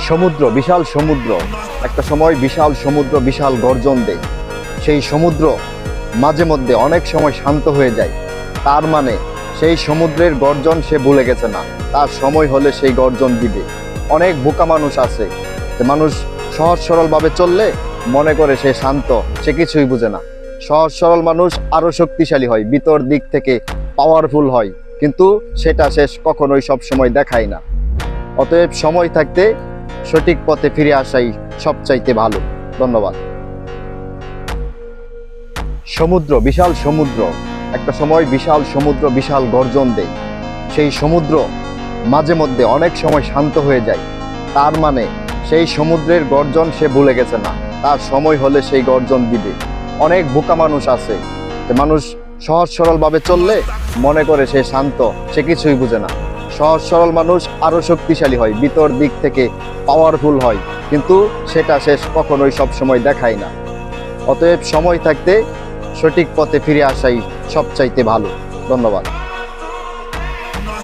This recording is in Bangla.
সমুদ্র, বিশাল সমুদ্র, একটা সময় বিশাল সমুদ্র বিশাল গর্জন দেয়। সেই সমুদ্র মাঝে মধ্যে অনেক সময় শান্ত হয়ে যায়। তার মানে সেই সমুদ্রের গর্জন সে ভুলে গেছে না, তার সময় হলে সেই গর্জন দিবে। অনেক বোকা মানুষ আছে যে মানুষ সহজ সরলভাবে চললে মনে করে সে শান্ত, সে কিছুই বুঝে না। সহজ সরল মানুষ আরো শক্তিশালী হয়, ভিতর দিক থেকে পাওয়ারফুল হয়, কিন্তু সেটা সে কখনোই সব সময় দেখায় না। অতএব সময় থাকতে সঠিক পথে ফিরে আসাই সবচাইতে ভালো। ধন্যবাদ। সমুদ্র, বিশাল সমুদ্র, একটা সময় বিশাল সমুদ্র বিশাল গর্জন দেয়। সেই সমুদ্র মাঝে মধ্যে অনেক সময় শান্ত হয়ে যায়। তার মানে সেই সমুদ্রের গর্জন সে ভুলে গেছে না, তার সময় হলে সেই গর্জন দিবে। অনেক বোকা মানুষ আছে যে মানুষ সহজ সরলভাবে চললে মনে করে সে শান্ত, সে কিছুই বুঝে না। সহজ সরল মানুষ আরো শক্তিশালী হয়, ভিতর দিক থেকে পাওয়ারফুল হয়, কিন্তু সেটা সে কখনোই সব সময় দেখায় না। অতএব সময় থাকতে সঠিক পথে ফিরে আসাই সবচাইতে ভালো। ধন্যবাদ।